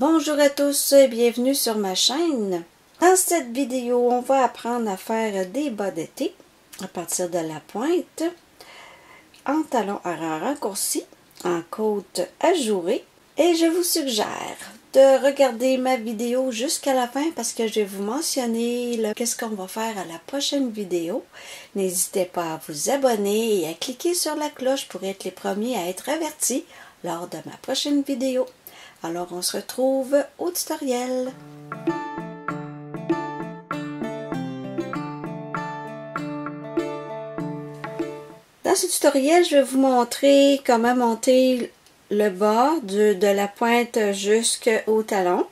Bonjour à tous et bienvenue sur ma chaîne. Dans cette vidéo, on va apprendre à faire des bas d'été à partir de la pointe, en talon à raccourci, en côte ajourée. Et je vous suggère de regarder ma vidéo jusqu'à la fin parce que je vais vous mentionner qu'est-ce qu'on va faire à la prochaine vidéo. N'hésitez pas à vous abonner et à cliquer sur la cloche pour être les premiers à être avertis lors de ma prochaine vidéo. Alors on se retrouve au tutoriel. Dans ce tutoriel, je vais vous montrer comment monter le bas de la pointe jusqu'au talon,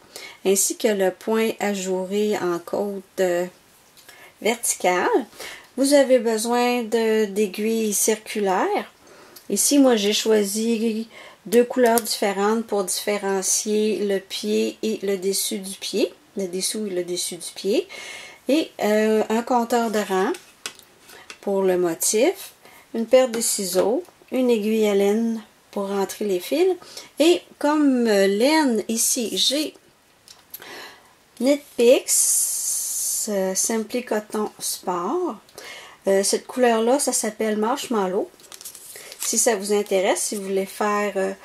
ainsi que le point ajouré en côte verticale. Vous avez besoin d'aiguilles circulaires. Ici, moi, j'ai choisi deux couleurs différentes pour différencier le pied et le dessus du pied, le dessous et le dessus du pied, et un compteur de rang pour le motif, une paire de ciseaux, une aiguille à laine pour rentrer les fils, et comme laine, ici, j'ai Knit Picks Simply Coton Sport. Cette couleur-là, ça s'appelle Marshmallow. Si ça vous intéresse, si vous voulez faire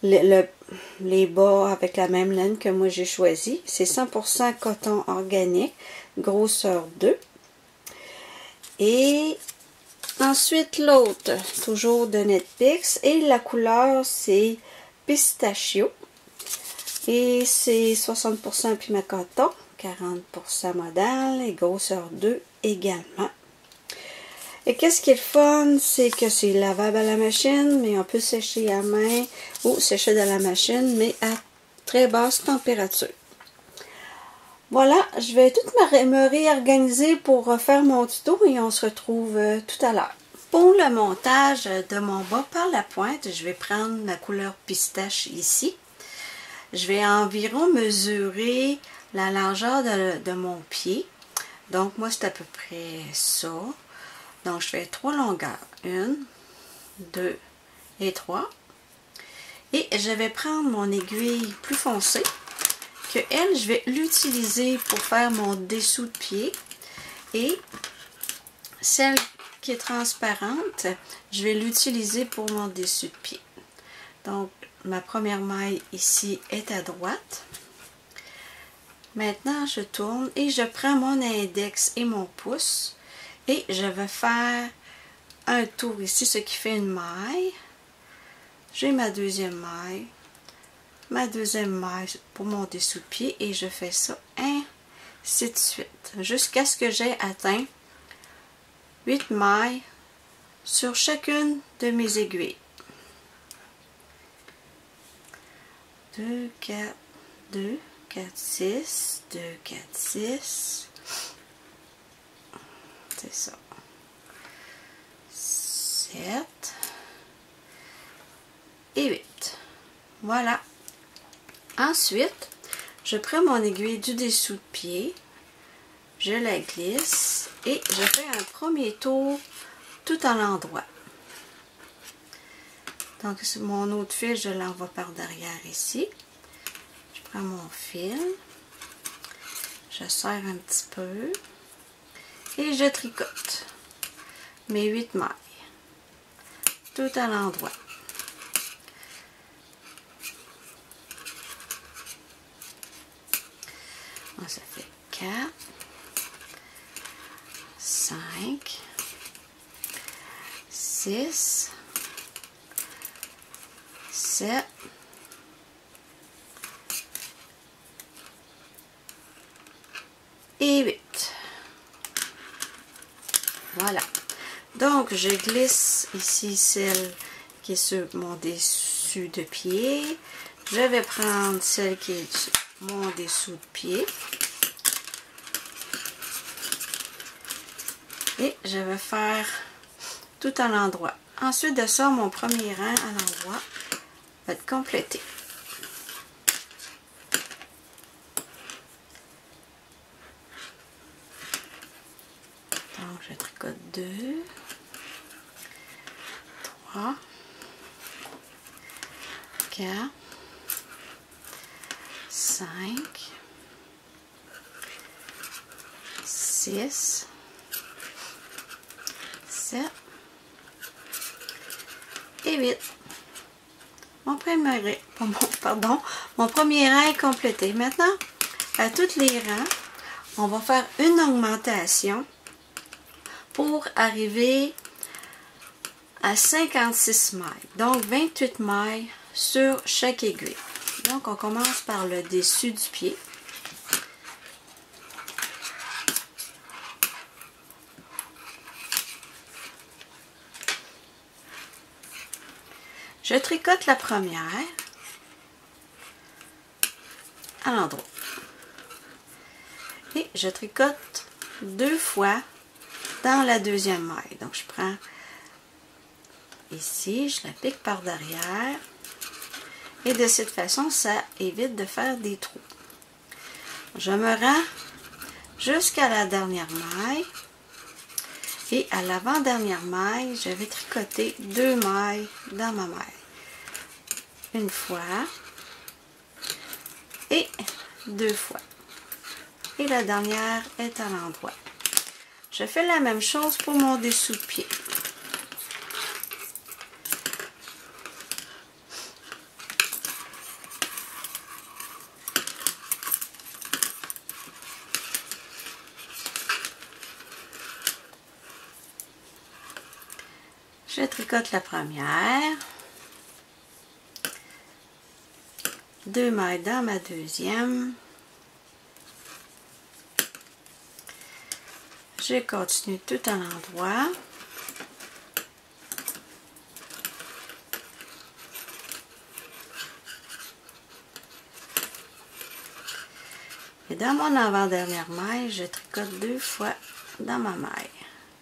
les bas avec la même laine que moi j'ai choisi, c'est 100% coton organique, grosseur 2. Et ensuite l'autre, toujours de Knit Picks, et la couleur c'est Pistachio. Et c'est 60% Pima Coton, 40% modal et grosseur 2 également. Et qu'est-ce qui est le fun, c'est que c'est lavable à la machine, mais on peut sécher à main ou sécher dans la machine, mais à très basse température. Voilà, je vais tout me réorganiser pour faire mon tuto et on se retrouve tout à l'heure. Pour le montage de mon bas par la pointe, je vais prendre la couleur pistache ici. Je vais environ mesurer la largeur de mon pied. Donc moi, c'est à peu près ça. Donc, je fais 3 longueurs. 1, 2 et 3. Et je vais prendre mon aiguille plus foncée, que elle, je vais l'utiliser pour faire mon dessous de pied. Et celle qui est transparente, je vais l'utiliser pour mon dessus de pied. Donc, ma première maille ici est à droite. Maintenant, je tourne et je prends mon index et mon pouce. Et je vais faire un tour ici, ce qui fait une maille. J'ai ma deuxième maille pour mon dessous de pied et je fais ça ainsi de suite, jusqu'à ce que j'ai atteint 8 mailles sur chacune de mes aiguilles. 2, 4, 2, 4, 6, 2, 4, 6. C'est ça. 7 et 8. Voilà. Ensuite, je prends mon aiguille du dessous de pied, je la glisse et je fais un premier tour tout à l'endroit. Donc, mon autre fil, je l'envoie par derrière ici. Je prends mon fil, je serre un petit peu. Et je tricote mes 8 mailles, tout à l'endroit. Ça fait 4, 5, 6, 7, et 8. Voilà. Donc, je glisse ici celle qui est sur mon dessus de pied. Je vais prendre celle qui est sur mon dessous de pied. Et je vais faire tout à l'endroit. Ensuite de ça, mon premier rang à l'endroit va être complété. Donc, je tricote 2, 3, 4, 5, 6, 7 et 8. Mon premier rang est complété. Maintenant, à tous les rangs, on va faire une augmentation pour arriver à 56 mailles. Donc, 28 mailles sur chaque aiguille. Donc, on commence par le dessus du pied. Je tricote la première à l'endroit. Et je tricote 2 fois dans la deuxième maille. Donc, je prends ici, je la pique par derrière. Et de cette façon, ça évite de faire des trous. Je me rends jusqu'à la dernière maille. Et à l'avant-dernière maille, je vais tricoter 2 mailles dans ma maille. Une fois et 2 fois. Et la dernière est à l'endroit. Je fais la même chose pour mon dessous de pied. Je tricote la première, 2 mailles dans ma deuxième, je continue tout à l'endroit, et dans mon avant-dernière maille, je tricote 2 fois dans ma maille,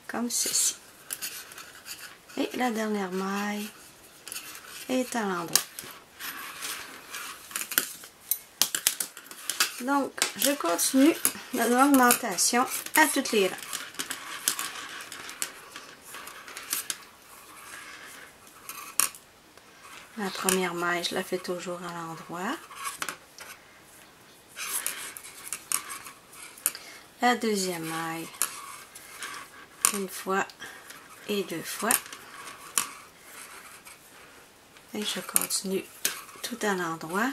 comme ceci. Et la dernière maille est à l'endroit. Donc, je continue l'augmentation à toutes les rangs. La première maille, je la fais toujours à l'endroit. La deuxième maille, une fois et 2 fois. Et je continue tout à l'endroit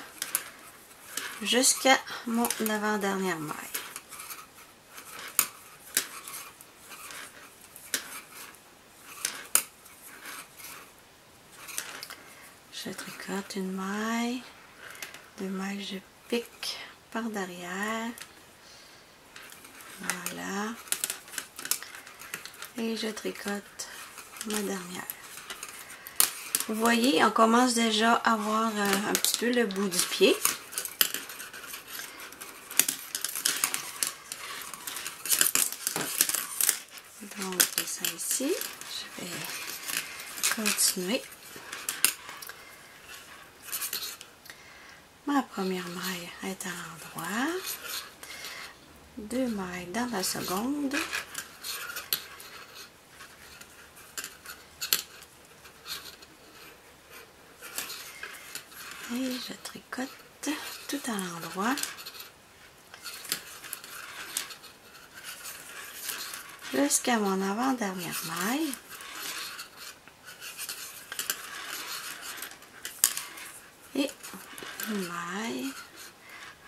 jusqu'à mon avant-dernière maille. Je tricote une maille, 2 mailles, je pique par derrière. Voilà. Et je tricote ma dernière. Vous voyez, on commence déjà à voir un petit peu le bout du pied. Donc, ça ici, je vais continuer. Ma première maille est à l'endroit. 2 mailles dans la seconde. Et je tricote tout à l'endroit jusqu'à mon avant-dernière maille. Et une maille,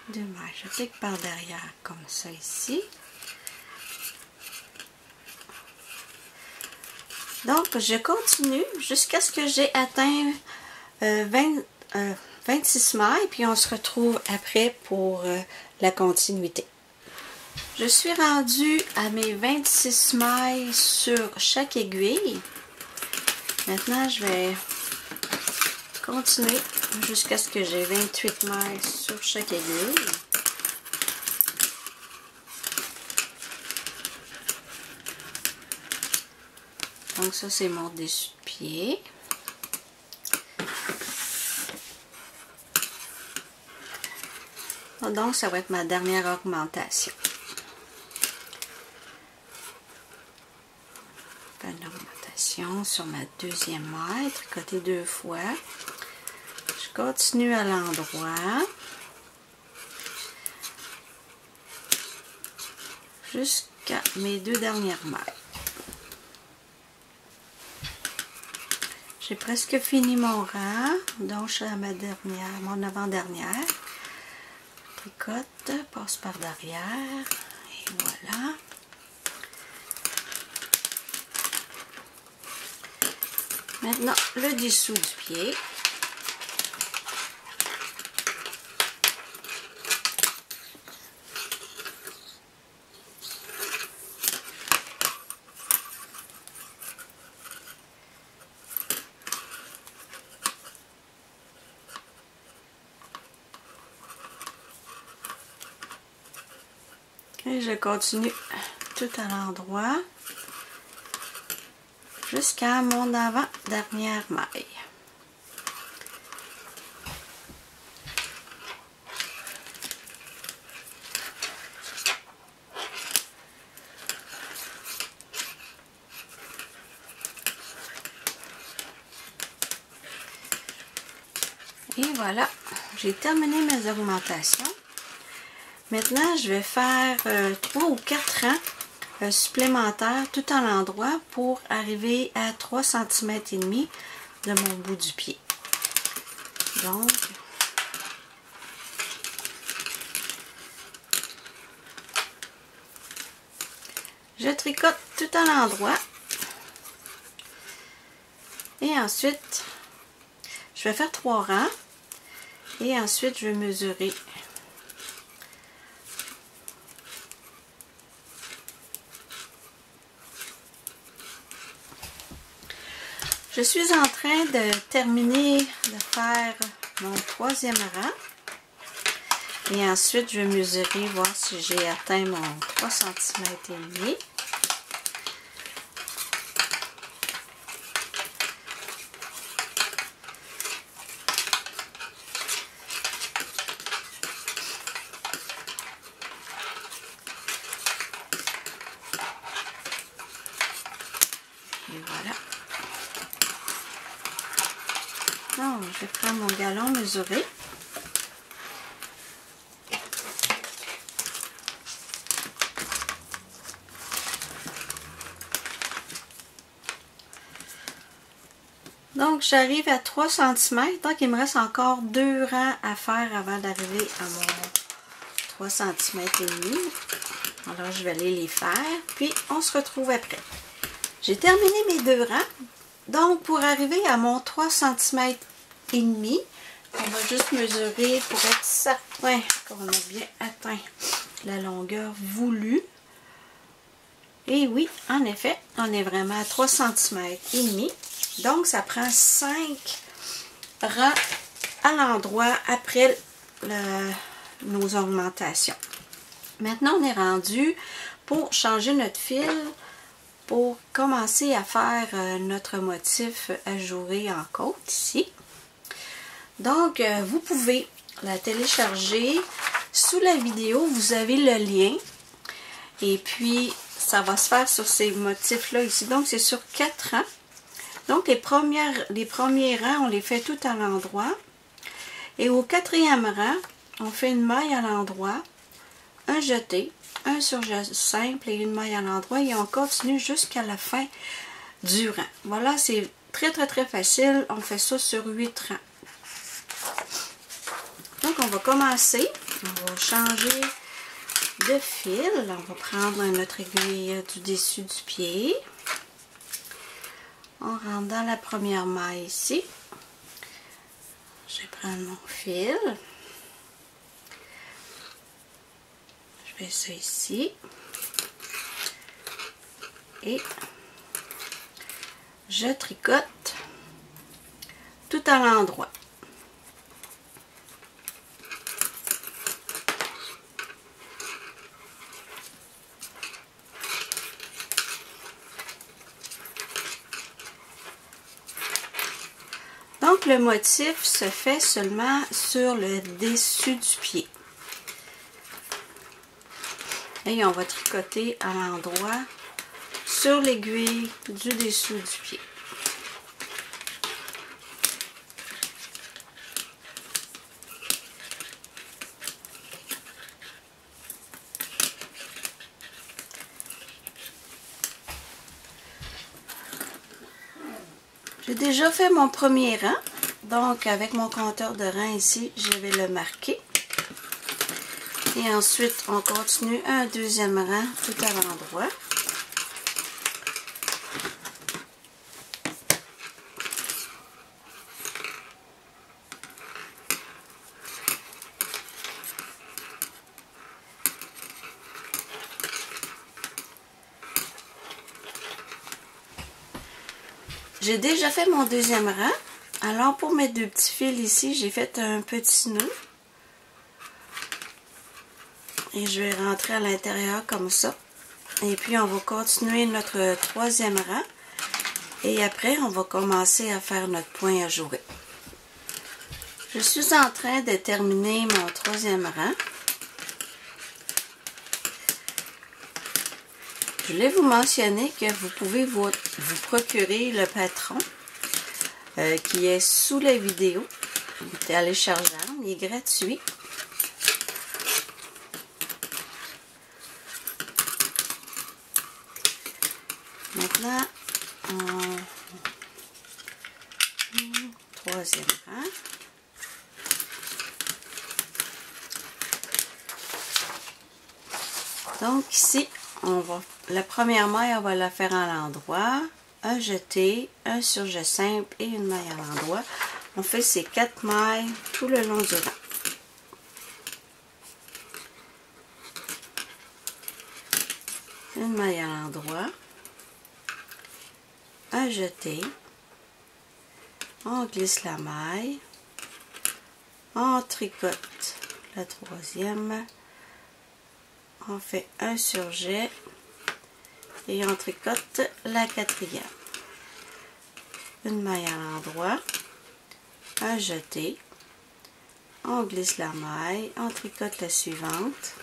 2 mailles. Je pique par derrière comme ça ici. Donc, je continue jusqu'à ce que j'ai atteint 26 mailles, puis on se retrouve après pour la continuité. Je suis rendue à mes 26 mailles sur chaque aiguille. Maintenant, je vais continuer jusqu'à ce que j'ai 28 mailles sur chaque aiguille. Donc ça, c'est mon dessus de pied. Donc, ça va être ma dernière augmentation. Une augmentation sur ma deuxième maille, tricoter 2 fois. Je continue à l'endroit. jusqu'à mes 2 dernières mailles. J'ai presque fini mon rang, donc je suis à ma dernière, mon avant-dernière. Tricote, passe par derrière, et voilà. Maintenant, le dessous du pied. Et je continue tout à l'endroit jusqu'à mon avant-dernière maille. Et voilà, j'ai terminé mes augmentations. Maintenant, je vais faire 3 ou 4 rangs supplémentaires tout à l'endroit pour arriver à 3 cm et demi de mon bout du pied. Donc, je tricote tout à l'endroit. Et ensuite, je vais faire 3 rangs. Et ensuite, je vais mesurer. Je suis en train de terminer de faire mon 3e rang. Et ensuite, je vais mesurer, voir si j'ai atteint mon 3 cm et demi. Et voilà. Donc, je prends mon galon mesuré. Donc, j'arrive à 3 cm. Donc, il me reste encore 2 rangs à faire avant d'arriver à mon 3 cm et demi. Alors, je vais aller les faire. Puis, on se retrouve après. J'ai terminé mes 2 rangs. Donc, pour arriver à mon 3 cm et demi, on va juste mesurer pour être certain qu'on a bien atteint la longueur voulue. Et oui, en effet, on est vraiment à 3 cm et demi. Donc, ça prend 5 rangs à l'endroit après nos augmentations. Maintenant, on est rendu pour changer notre fil, pour commencer à faire notre motif ajouré en côte ici. Donc, vous pouvez la télécharger. Sous la vidéo, vous avez le lien. Et puis, ça va se faire sur ces motifs-là ici. Donc, c'est sur 4 rangs. Donc, les premiers rangs, on les fait tout à l'endroit. Et au 4e rang, on fait une maille à l'endroit, un jeté, un surjet simple et une maille à l'endroit. Et on continue jusqu'à la fin du rang. Voilà, c'est très facile. On fait ça sur 8 rangs. Donc, on va commencer. On va changer de fil. On va prendre notre aiguille du dessus du pied. On rentre dans la première maille ici. Je vais prendre mon fil. Je fais ça ici. Et je tricote tout à l'endroit. Donc, le motif se fait seulement sur le dessus du pied. Et on va tricoter à l'endroit sur l'aiguille du dessous du pied. J'ai déjà fait mon premier rang. Donc, avec mon compteur de rang ici, je vais le marquer. Et ensuite, on continue un deuxième rang tout à l'endroit. J'ai déjà fait mon deuxième rang. Alors, pour mes deux petits fils ici, j'ai fait un petit nœud. Et je vais rentrer à l'intérieur comme ça. Et puis, on va continuer notre troisième rang. Et après, on va commencer à faire notre point ajouré. Je suis en train de terminer mon troisième rang. Je voulais vous mentionner que vous pouvez vous procurer le patron qui est sous la vidéo. Il est téléchargeable, il est gratuit. Maintenant, troisième rang. Donc ici, la première maille, on va la faire à l'endroit, un jeté, un surjet simple et une maille à l'endroit. On fait ces 4 mailles tout le long du rang. Une maille à l'endroit, un jeté, on glisse la maille, on tricote la troisième, on fait un surjet et on tricote la quatrième. Une maille à l'endroit, un jeté, on glisse la maille, on tricote la suivante,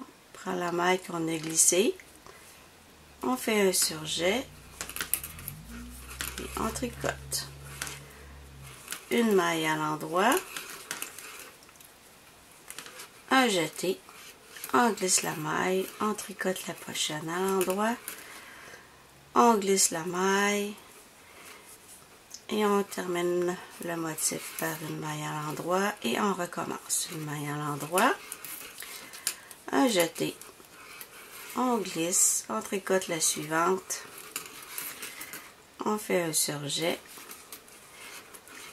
on prend la maille qu'on a glissée, on fait un surjet et on tricote. Une maille à l'endroit, un jeté, on glisse la maille, on tricote la prochaine à l'endroit, on glisse la maille et on termine le motif par une maille à l'endroit et on recommence. Une maille à l'endroit, un jeté, on glisse, on tricote la suivante, on fait un surjet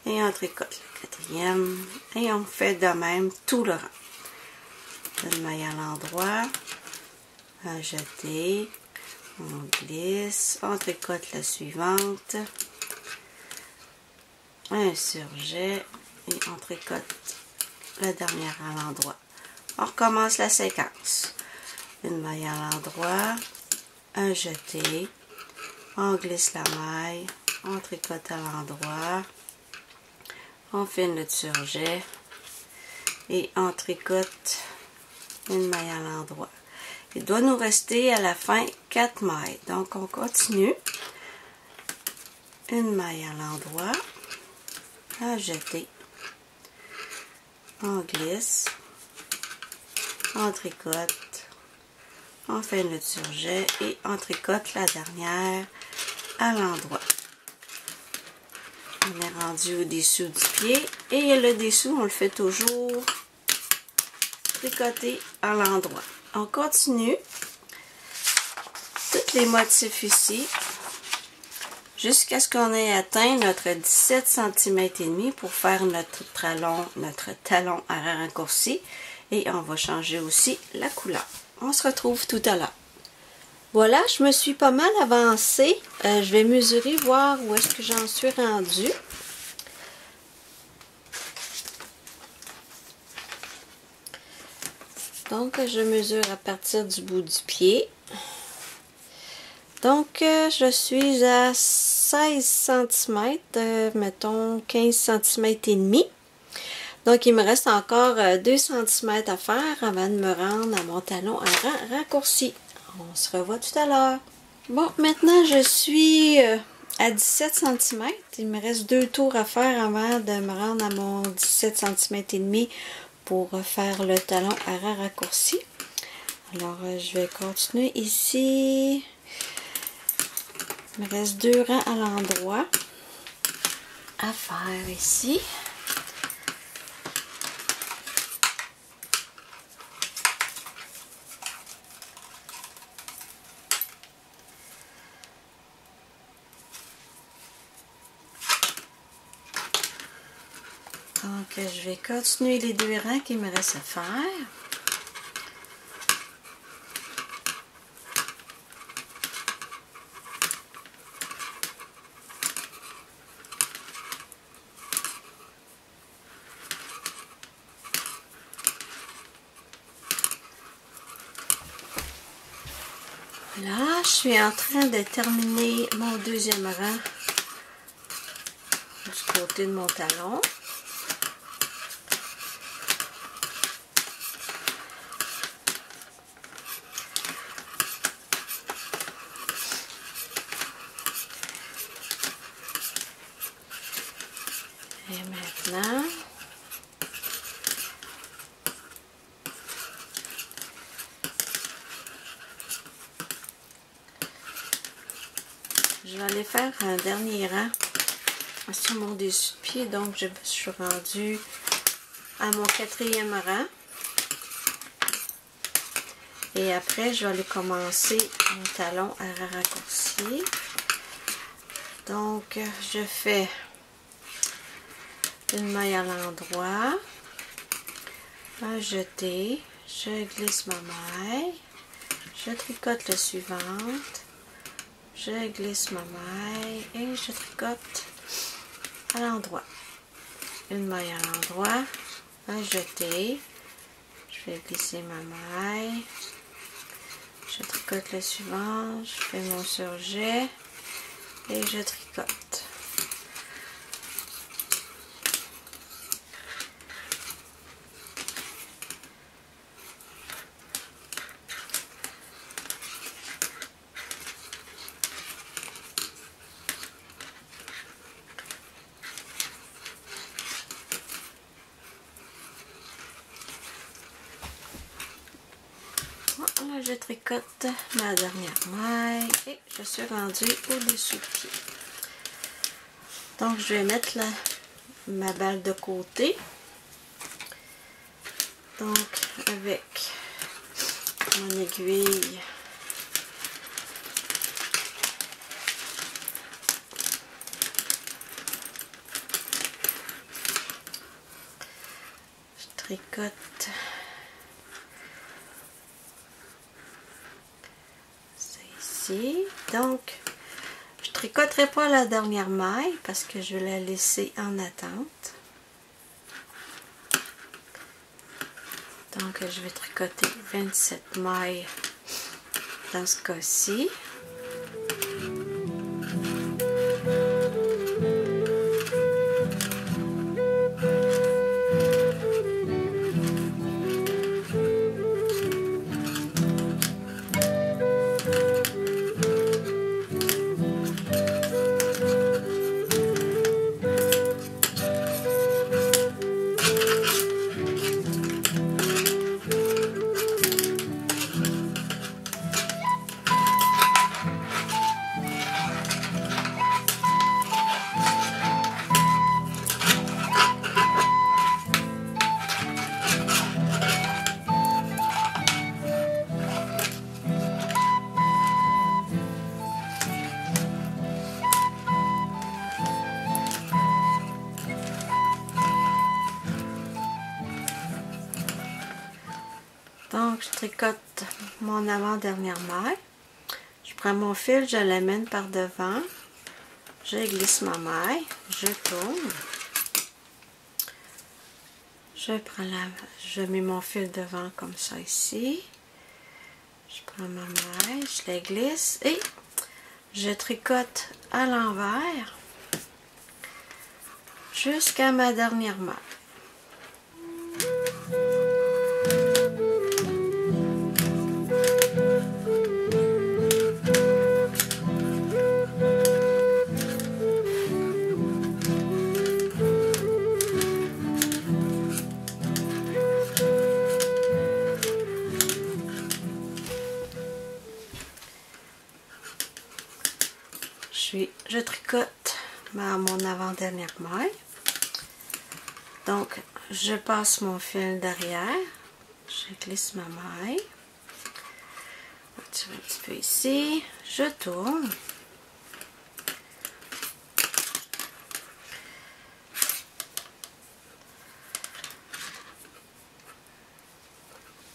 et on tricote la quatrième et on fait de même tout le rang. Une maille à l'endroit, un jeté, on glisse, on tricote la suivante, un surjet et on tricote la dernière à l'endroit. On recommence la séquence. Une maille à l'endroit, un jeté, on glisse la maille, on tricote à l'endroit, on fait notre surjet et on tricote une maille à l'endroit. Il doit nous rester à la fin 4 mailles. Donc on continue. Une maille à l'endroit, un jeté, on glisse, on tricote, on fait notre surjet et on tricote la dernière à l'endroit. On est rendu au dessous du pied et le dessous on le fait toujours tricoter à l'endroit. On continue tous les motifs ici jusqu'à ce qu'on ait atteint notre 17 cm et demi pour faire notre talon à raccourci et on va changer aussi la couleur. On se retrouve tout à l'heure. Voilà, je me suis pas mal avancée. Je vais mesurer, voir où est-ce que j'en suis rendue. Donc, je mesure à partir du bout du pied. Donc, je suis à 16 cm, mettons 15 cm et demi. Donc, il me reste encore 2 cm à faire avant de me rendre à mon talon à raccourci. On se revoit tout à l'heure. Bon, maintenant, je suis à 17 cm. Il me reste 2 tours à faire avant de me rendre à mon 17 cm et demi pour faire le talon à raccourci. Alors, je vais continuer ici. Il me reste 2 rangs à l'endroit. à faire ici. Donc, je vais continuer les 2 rangs qu'il me reste à faire. Là, je suis en train de terminer mon 2e rang du côté de mon talon. Et maintenant, je vais aller faire un dernier rang sur mon dessus-pied. Donc, je suis rendue à mon 4e rang. Et après, je vais aller commencer mon talon à raccourcir. Donc, je fais une maille à l'endroit, un jeté, je glisse ma maille, je tricote la suivante, je glisse ma maille et je tricote à l'endroit. Une maille à l'endroit, un jeté, je vais glisser ma maille, je tricote la suivante, je fais mon surjet et je tricote. Là, je tricote ma dernière maille et je suis rendue au-dessus du pied. Donc, je vais mettre ma balle de côté. Donc, avec mon aiguille, je tricote ici. Donc, je tricoterai pas la dernière maille parce que je vais la laisser en attente. Donc, je vais tricoter 27 mailles dans ce cas-ci. Donc, je tricote mon avant-dernière maille. Je prends mon fil, je l'amène par devant. Je glisse ma maille, je tourne. Je mets mon fil devant comme ça ici. Je prends ma maille, je la glisse et je tricote à l'envers jusqu'à ma dernière maille. Je tricote mon avant-dernière maille. Donc, je passe mon fil derrière, je glisse ma maille, je tire un petit peu ici, je tourne.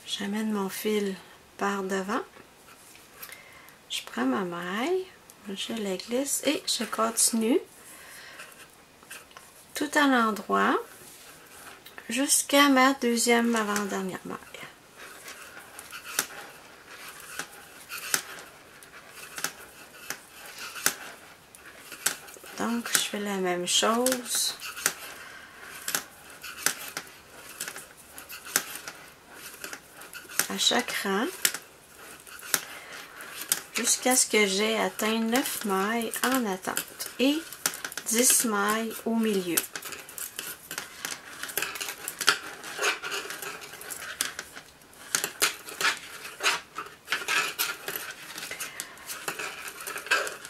J'amène mon fil par devant, je prends ma maille, je la glisse et je continue tout à l'endroit jusqu'à ma deuxième avant-dernière maille. Donc, je fais la même chose. À chaque rang, jusqu'à ce que j'ai atteint 9 mailles en attente et 10 mailles au milieu.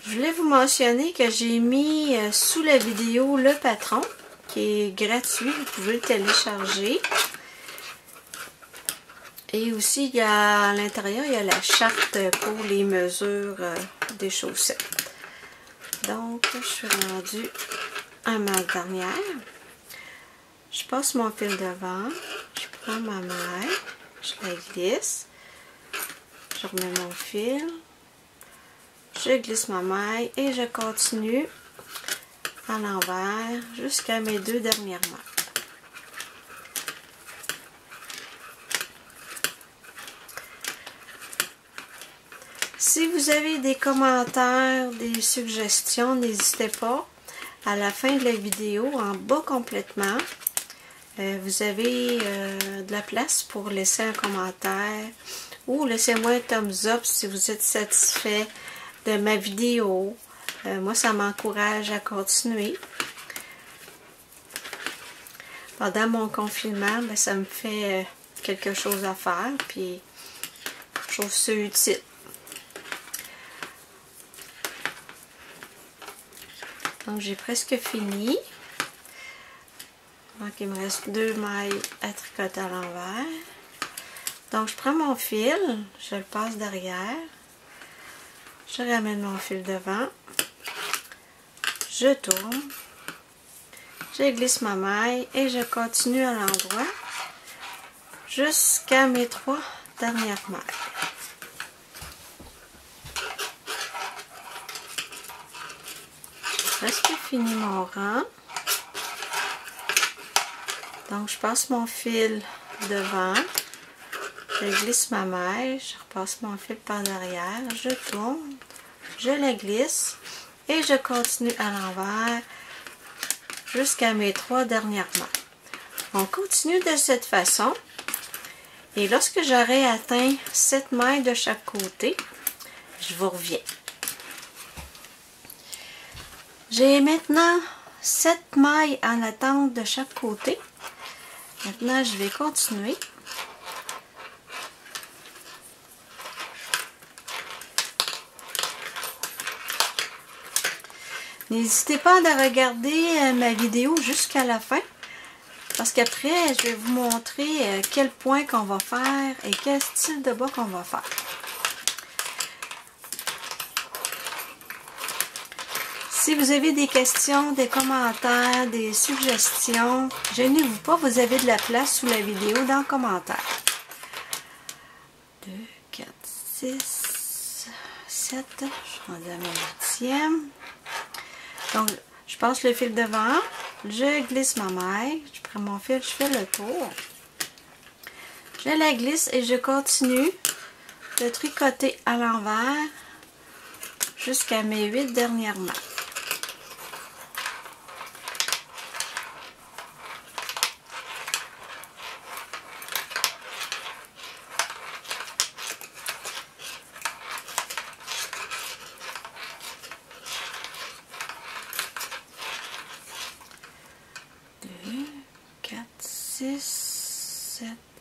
Je voulais vous mentionner que j'ai mis sous la vidéo le patron qui est gratuit, vous pouvez le télécharger. Et aussi, il y a, à l'intérieur, il y a la charte pour les mesures des chaussettes. Donc, je suis rendue à ma dernière. Je passe mon fil devant, je prends ma maille, je la glisse, je remets mon fil, je glisse ma maille et je continue à l'envers jusqu'à mes deux dernières mailles. Si vous avez des commentaires, des suggestions, n'hésitez pas. À la fin de la vidéo, en bas complètement, vous avez de la place pour laisser un commentaire ou laissez-moi un thumbs up si vous êtes satisfait de ma vidéo. Moi, ça m'encourage à continuer. Pendant mon confinement, ben, ça me fait quelque chose à faire, puis je trouve ça utile. Donc, j'ai presque fini. Donc, il me reste 2 mailles à tricoter à l'envers. Donc, je prends mon fil, je le passe derrière. Je ramène mon fil devant. Je tourne. Je glisse ma maille et je continue à l'endroit jusqu'à mes 3 dernières mailles. Presque fini mon rang. Donc, je passe mon fil devant, je glisse ma maille, je repasse mon fil par derrière, je tourne, je la glisse et je continue à l'envers jusqu'à mes 3 dernières mailles. On continue de cette façon et lorsque j'aurai atteint 7 mailles de chaque côté, je vous reviens. J'ai maintenant 7 mailles en attente de chaque côté. Maintenant, je vais continuer. N'hésitez pas à regarder ma vidéo jusqu'à la fin, parce qu'après, je vais vous montrer quel point qu'on va faire et quel style de bas qu'on va faire. Si vous avez des questions, des commentaires, des suggestions, gênez-vous pas, vous avez de la place sous la vidéo dans les commentaires. 2, 4, 6, 7, je suis rendue à ma 8e. Donc, je passe le fil devant, je glisse ma maille, je prends mon fil, je fais le tour. Je la glisse et je continue de tricoter à l'envers jusqu'à mes 8 dernières mailles.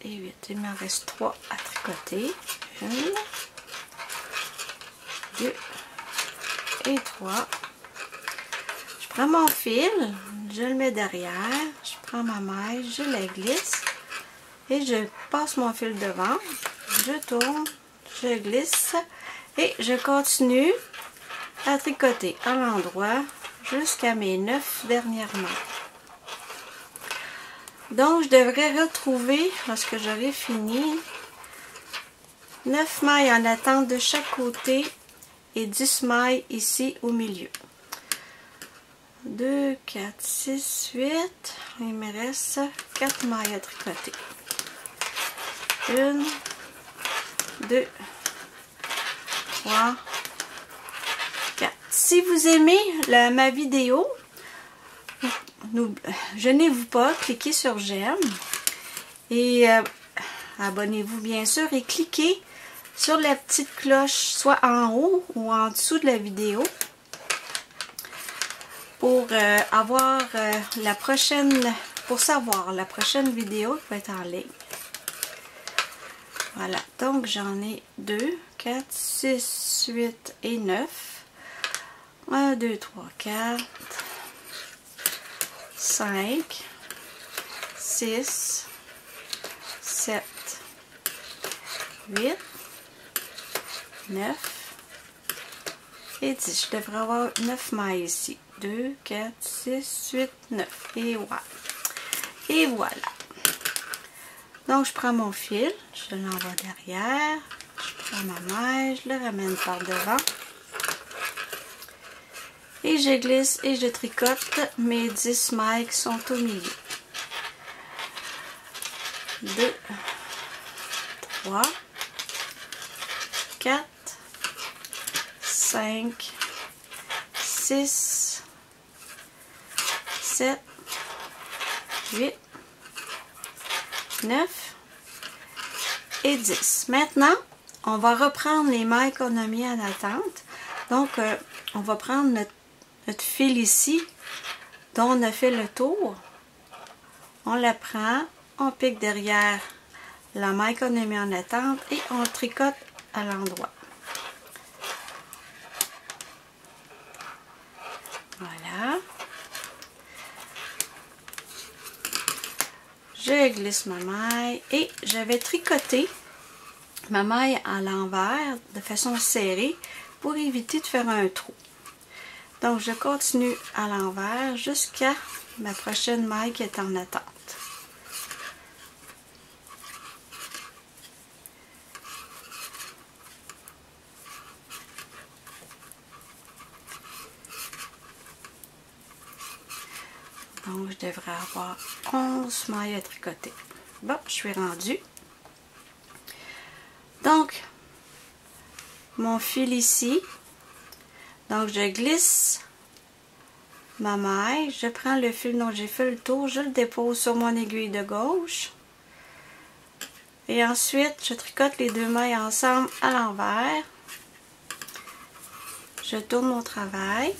Et 8. Il m'en reste 3 à tricoter. 1, 2 et 3. Je prends mon fil, je le mets derrière, je prends ma maille, je la glisse et je passe mon fil devant, je tourne, je glisse et je continue à tricoter à l'endroit jusqu'à mes 9 dernières mailles. Donc je devrais retrouver, lorsque j'aurai fini, 9 mailles en attente de chaque côté et 10 mailles ici au milieu. 2, 4, 6, 8. Il me reste 4 mailles à tricoter. 1, 2, 3, 4. Si vous aimez ma vidéo, gênez-vous pas, cliquez sur j'aime et abonnez-vous bien sûr et cliquez sur la petite cloche soit en haut ou en dessous de la vidéo pour savoir la prochaine vidéo qui va être en ligne. Voilà, donc j'en ai 2, 4, 6, 8 et 9. 1, 2, 3, 4, 5, 6, 7, 8, 9 et 10. Je devrais avoir 9 mailles ici. 2, 4, 6, 8, 9. Et voilà. Et voilà. Donc, je prends mon fil, je l'envoie derrière, je prends ma maille, je le ramène par devant. Et je glisse et je tricote mes 10 mailles qui sont au milieu. 2, 3, 4, 5, 6, 7, 8, 9 et 10. Maintenant, on va reprendre les mailles qu'on a mis en attente. Donc, on va prendre notre fil ici, dont on a fait le tour. On la prend, on pique derrière la maille qu'on a mis en attente et on tricote à l'endroit. Voilà. Je glisse ma maille et je vais tricoter ma maille à l'envers de façon serrée pour éviter de faire un trou. Donc je continue à l'envers jusqu'à ma prochaine maille qui est en attente. Donc, je devrais avoir 11 mailles à tricoter. Bon, je suis rendue. Donc, mon fil ici. Donc, je glisse ma maille. Je prends le fil dont j'ai fait le tour. Je le dépose sur mon aiguille de gauche. Et ensuite, je tricote les deux mailles ensemble à l'envers. Je tourne mon travail.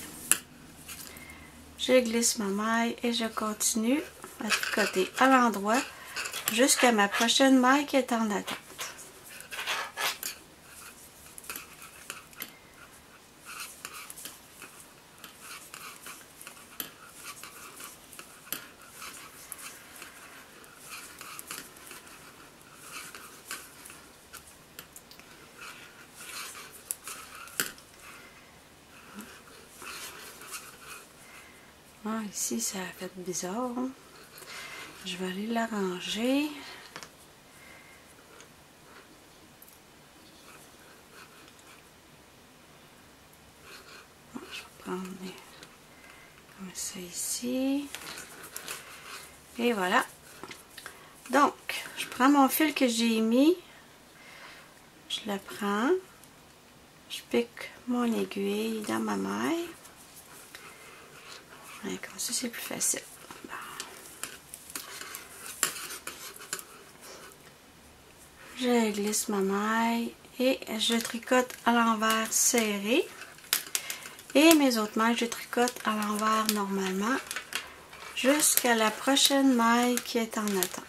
Je glisse ma maille et je continue à tricoter à l'endroit jusqu'à ma prochaine maille qui est en attente. Ah, ici, ça a fait bizarre. Hein? Je vais aller l'arranger. Je vais prendre comme ça ici. Et voilà. Donc, je prends mon fil que j'ai mis. Je le prends. Je pique mon aiguille dans ma maille. Et comme ça, c'est plus facile. Bon. Je glisse ma maille et je tricote à l'envers serré. Et mes autres mailles, je tricote à l'envers normalement jusqu'à la prochaine maille qui est en attente.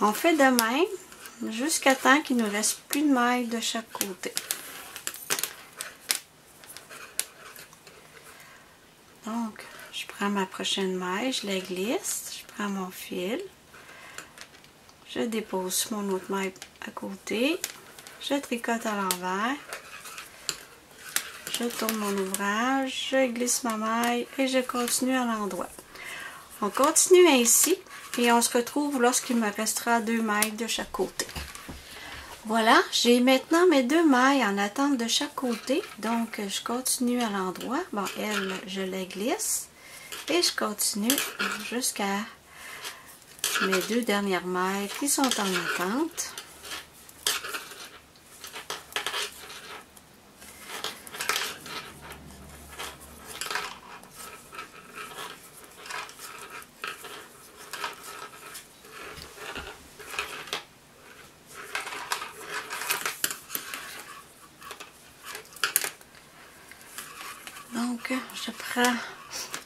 On fait de même jusqu'à temps qu'il ne nous reste plus de mailles de chaque côté. Donc, je prends ma prochaine maille, je la glisse, je prends mon fil, je dépose mon autre maille à côté, je tricote à l'envers, je tourne mon ouvrage, je glisse ma maille et je continue à l'endroit. On continue ainsi et on se retrouve lorsqu'il me restera 2 mailles de chaque côté. Voilà, j'ai maintenant mes 2 mailles en attente de chaque côté, donc je continue à l'endroit. Bon, elle, je la glisse et je continue jusqu'à mes 2 dernières mailles qui sont en attente. Donc, je prends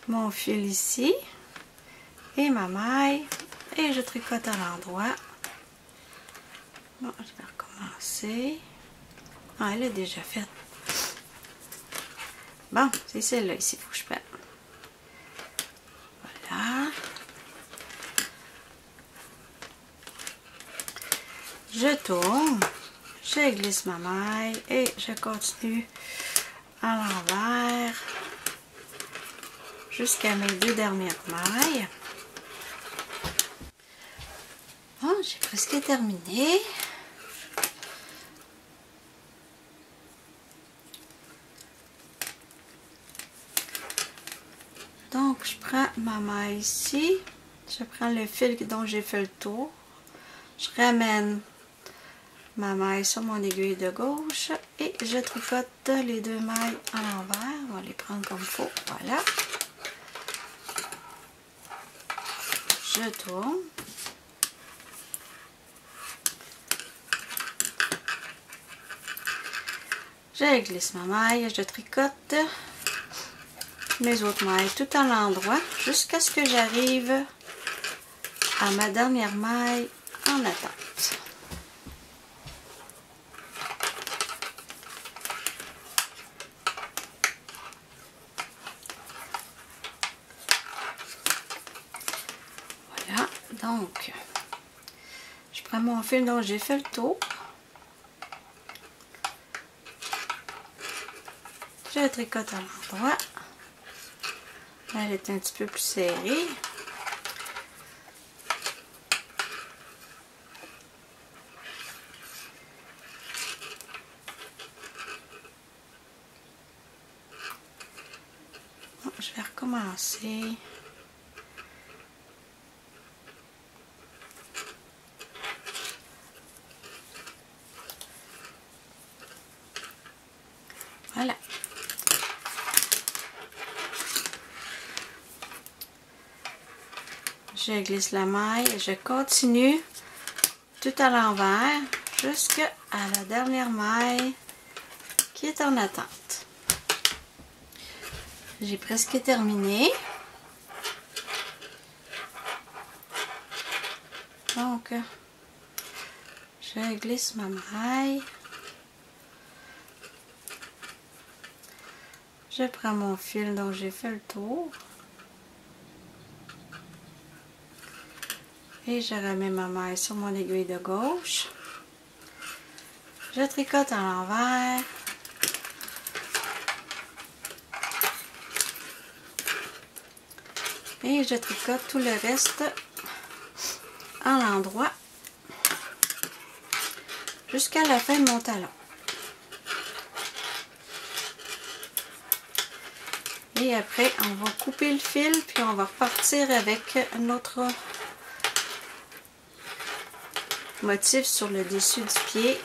mon fil ici et ma maille et je tricote à l'endroit. Bon, je vais recommencer. Ah, elle est déjà faite. Bon, c'est celle-là ici, il faut que je prenne. Voilà. Je tourne, je glisse ma maille et je continue à l'envers jusqu'à mes 2 dernières mailles. Bon, j'ai presque terminé. Donc, je prends ma maille ici, je prends le fil dont j'ai fait le tour, je ramène ma maille sur mon aiguille de gauche et je tricote les 2 mailles à l'envers. On va les prendre comme il faut. Voilà. Je tourne. Je glisse ma maille, je tricote mes autres mailles tout à l'endroit jusqu'à ce que j'arrive à ma dernière maille en attente. Voilà, donc je prends mon fil dont j'ai fait le tour. Je tricote à l'endroit. Elle est un petit peu plus serrée. Bon, je vais recommencer. Voilà. Je glisse la maille et je continue tout à l'envers jusqu'à la dernière maille qui est en attente. J'ai presque terminé. Donc, je glisse ma maille. Je prends mon fil dont j'ai fait le tour. Et je remets ma maille sur mon aiguille de gauche. Je tricote à l'envers. Et je tricote tout le reste à l'endroit jusqu'à la fin de mon talon. Et après, on va couper le fil, puis on va repartir avec notre motif sur le dessus du pied.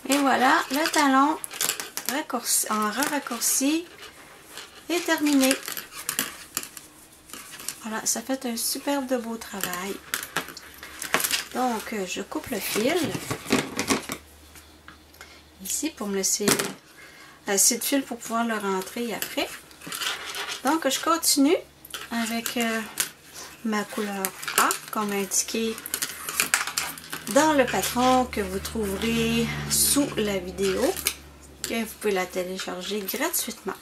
Et voilà, le talon en rang raccourci est terminé. Voilà, ça fait un superbe de beau travail. Donc, je coupe le fil. Ici, pour me laisser assez de fil pour pouvoir le rentrer après. Donc, je continue avec ma couleur A, comme indiqué dans le patron que vous trouverez sous la vidéo. Et vous pouvez la télécharger gratuitement.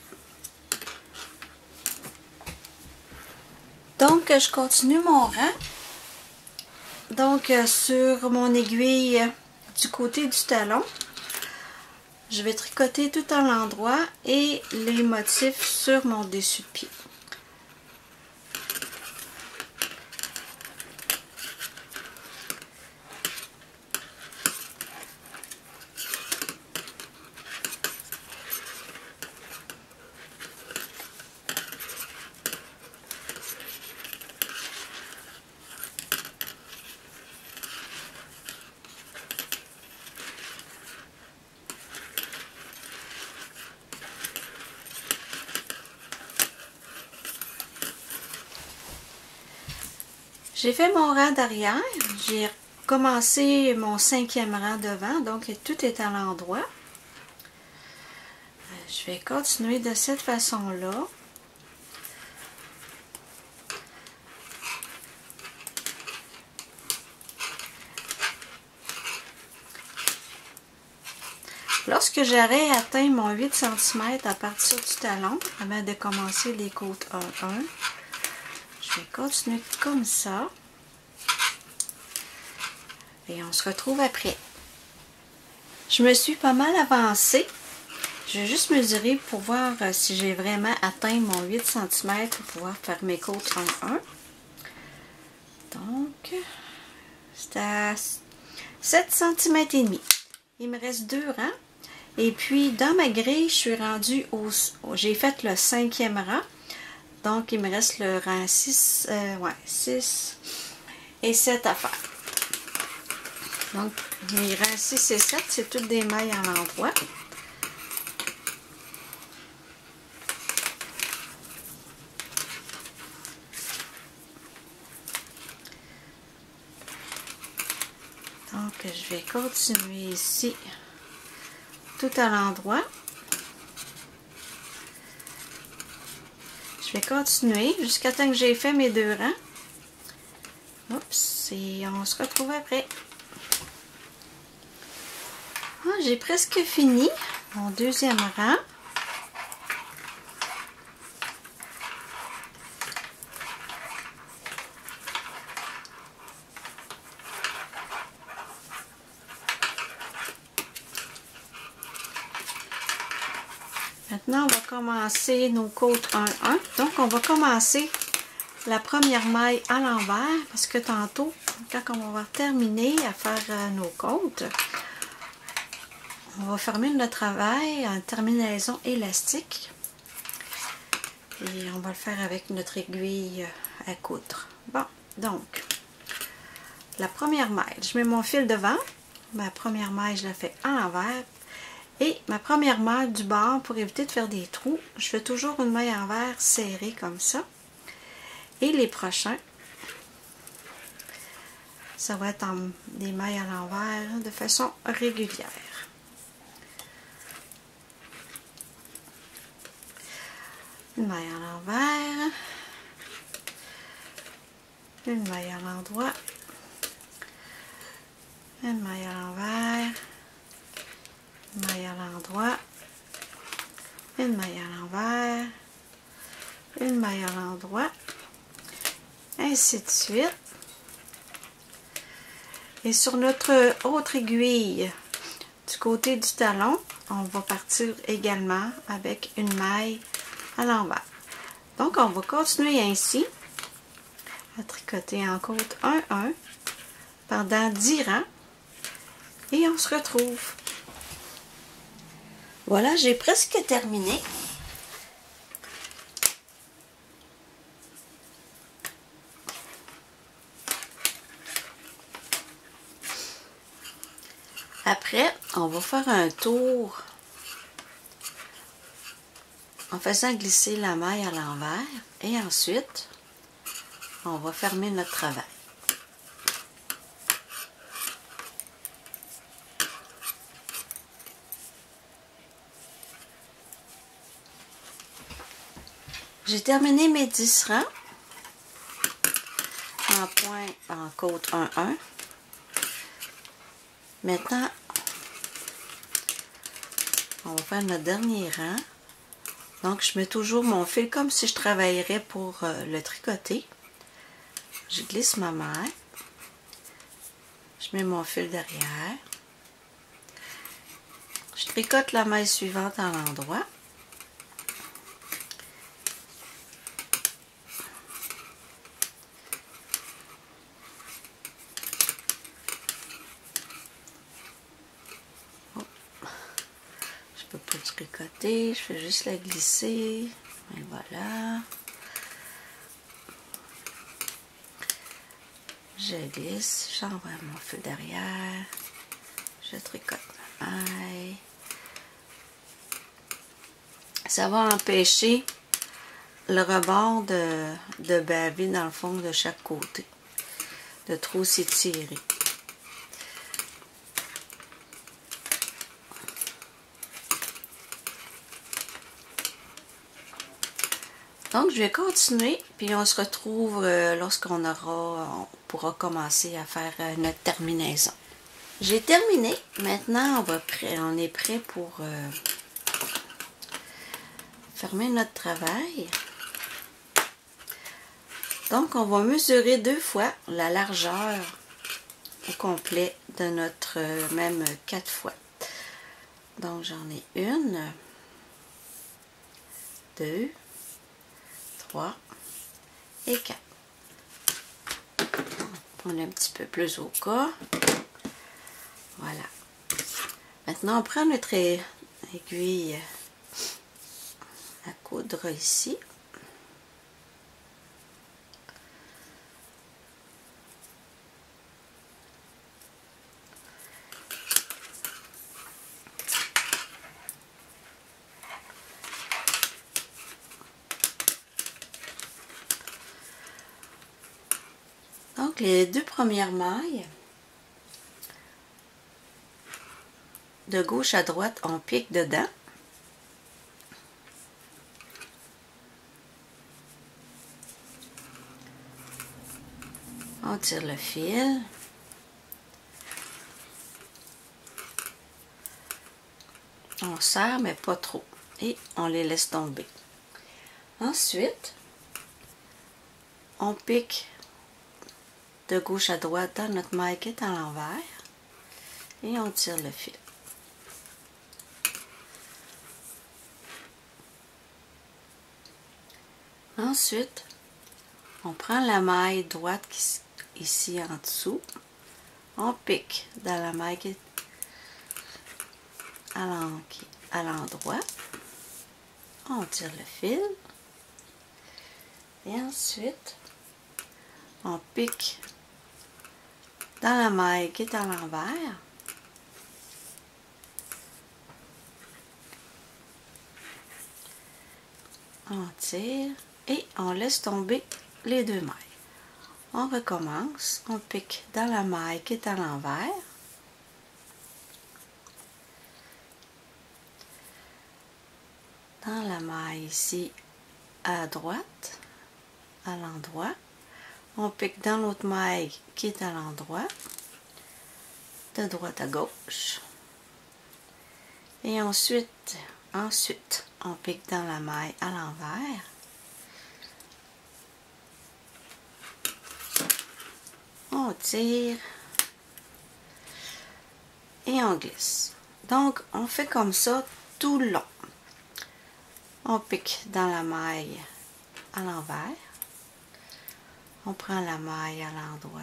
Donc, je continue mon rang. Donc, sur mon aiguille du côté du talon, je vais tricoter tout à l'endroit et les motifs sur mon dessus de pied. J'ai fait mon rang d'arrière, j'ai commencé mon 5e rang devant, donc tout est à l'endroit. Je vais continuer de cette façon-là. Lorsque j'aurai atteint mon 8 cm à partir du talon, avant de commencer les côtes 1-1, je vais continuer comme ça. Et on se retrouve après. Je me suis pas mal avancée. Je vais juste mesurer pour voir si j'ai vraiment atteint mon 8 cm pour pouvoir faire mes côtes 1-1. Donc, c'est à 7 cm et demi. Il me reste 2 rangs. Et puis, dans ma grille, je suis rendue j'ai fait le 5e rang. Donc, il me reste le rang 6 et 7 à faire. Donc, les rangs 6 et 7, c'est toutes des mailles à l'endroit. Donc, je vais continuer ici, tout à l'endroit. Je vais continuer jusqu'à temps que j'ai fait mes 2 rangs. Oups, et on se retrouve après. Ah, j'ai presque fini mon 2e rang. Maintenant, on va commencer nos côtes 1-1. Donc, on va commencer la première maille à l'envers parce que tantôt, quand on va terminer à faire nos côtes, on va fermer notre travail en terminaison élastique. Et on va le faire avec notre aiguille à coudre. Bon, donc, la première maille, je mets mon fil devant. Ma première maille, je la fais à l'envers. Et ma première maille du bord, pour éviter de faire des trous, je fais toujours une maille en envers serrée comme ça. Et les prochains, ça va être des mailles à l'envers de façon régulière. Une maille à l'envers, une maille à l'endroit, une maille à l'envers, une maille à l'endroit, une maille à l'envers, une maille à l'endroit, ainsi de suite. Et sur notre autre aiguille du côté du talon, on va partir également avec une maille à l'envers. Donc, on va continuer ainsi à tricoter en côte 1-1 pendant 10 rangs et on se retrouve. Voilà, j'ai presque terminé. Après, on va faire un tour en faisant glisser la maille à l'envers et ensuite, on va fermer notre travail. J'ai terminé mes 10 rangs en point en côte 1-1. Maintenant, on va faire notre dernier rang. Donc, je mets toujours mon fil comme si je travaillerais pour le tricoter. Je glisse ma maille. Je mets mon fil derrière. Je tricote la maille suivante à l'endroit. Je peux pas tricoter, je fais juste la glisser. Et voilà. Je glisse, j'envoie mon fil derrière. Je tricote ma maille. Ça va empêcher le rebord de baver dans le fond de chaque côté, de trop s'étirer. Donc, je vais continuer, puis on se retrouve lorsqu'on pourra commencer à faire notre terminaison. J'ai terminé. Maintenant, on est prêt pour fermer notre travail. Donc, on va mesurer 2 fois la largeur au complet de notre, même 4 fois. Donc, j'en ai 1, 2, 3 et 4. On a un petit peu plus au cas. Voilà. Maintenant, on prend notre aiguille à coudre ici. Donc, les 2 premières mailles, de gauche à droite, on pique dedans. On tire le fil. On serre, mais pas trop. Et on les laisse tomber. Ensuite, on pique de gauche à droite dans notre maille qui est à l'envers. Et on tire le fil. Ensuite, on prend la maille droite qui est ici en dessous. On pique dans la maille qui est à l'endroit. On tire le fil. Et ensuite, on pique dans la maille qui est à l'envers. On tire et on laisse tomber les 2 mailles. On recommence, on pique dans la maille qui est à l'envers. Dans la maille ici à droite, à l'endroit. On pique dans l'autre maille qui est à l'endroit, de droite à gauche. Et ensuite, on pique dans la maille à l'envers. On tire et on glisse. Donc, on fait comme ça tout le long. On pique dans la maille à l'envers. On prend la maille à l'endroit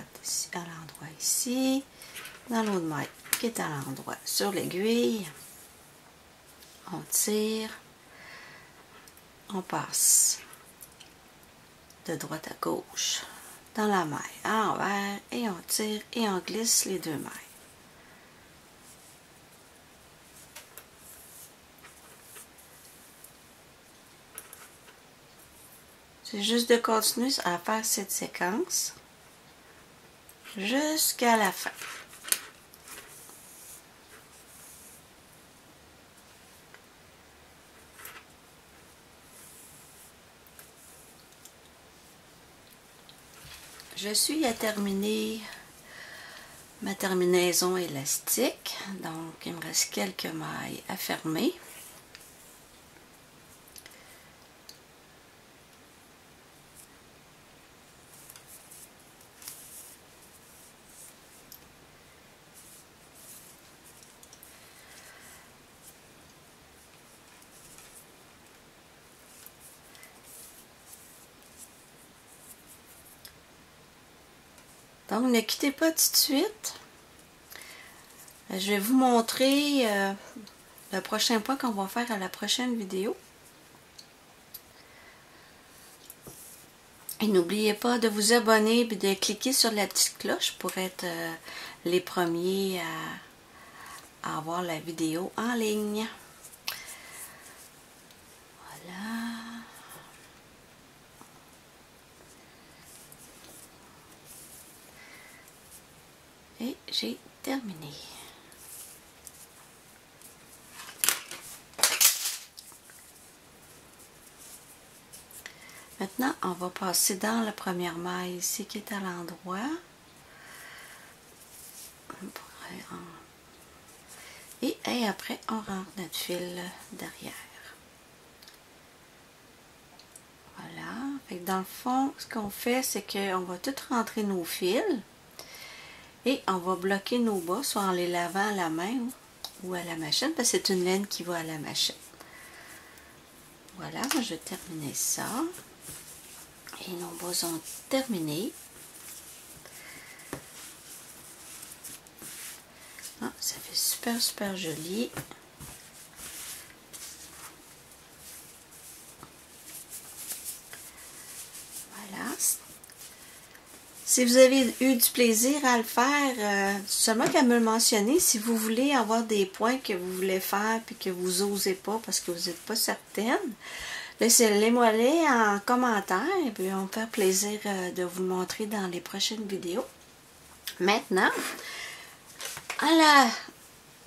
ici, dans l'autre maille qui est à l'endroit sur l'aiguille. On tire, on passe de droite à gauche dans la maille à l'envers et on tire et on glisse les 2 mailles. C'est juste de continuer à faire cette séquence jusqu'à la fin. Je suis à terminer ma terminaison élastique, donc il me reste quelques mailles à fermer. Donc, ne quittez pas tout de suite. Je vais vous montrer le prochain point qu'on va faire à la prochaine vidéo. Et n'oubliez pas de vous abonner et de cliquer sur la petite cloche pour être les premiers à avoir la vidéo en ligne. Voilà. Et j'ai terminé. Maintenant, on va passer dans la première maille ici qui est à l'endroit. Et après, on rentre notre fil derrière. Voilà. Fait que dans le fond, ce qu'on fait, c'est qu'on va tout rentrer nos fils. Et on va bloquer nos bas, soit en les lavant à la main ou à la machine, parce que c'est une laine qui va à la machine. Voilà, je vais terminer ça. Et nos bas sont terminés. Ah, ça fait super joli. Voilà. Si vous avez eu du plaisir à le faire, seulement qu'à me le mentionner si vous voulez avoir des points que vous voulez faire puis que vous n'osez pas parce que vous n'êtes pas certaine. Laissez-les-moi en commentaire et puis on me fait plaisir de vous le montrer dans les prochaines vidéos. Maintenant, à la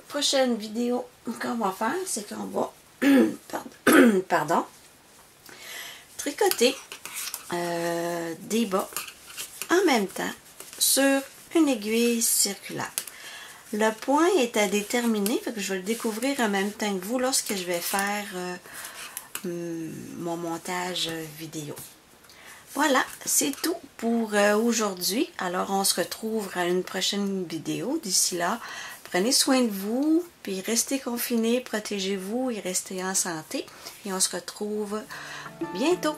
prochaine vidéo qu'on va faire, c'est qu'on va pardon, tricoter des bas en même temps sur une aiguille circulaire. Le point est à déterminer, fait que je vais le découvrir en même temps que vous lorsque je vais faire mon montage vidéo. Voilà, c'est tout pour aujourd'hui. Alors on se retrouve à une prochaine vidéo. D'ici là, prenez soin de vous, puis restez confinés, protégez-vous et restez en santé. Et on se retrouve bientôt.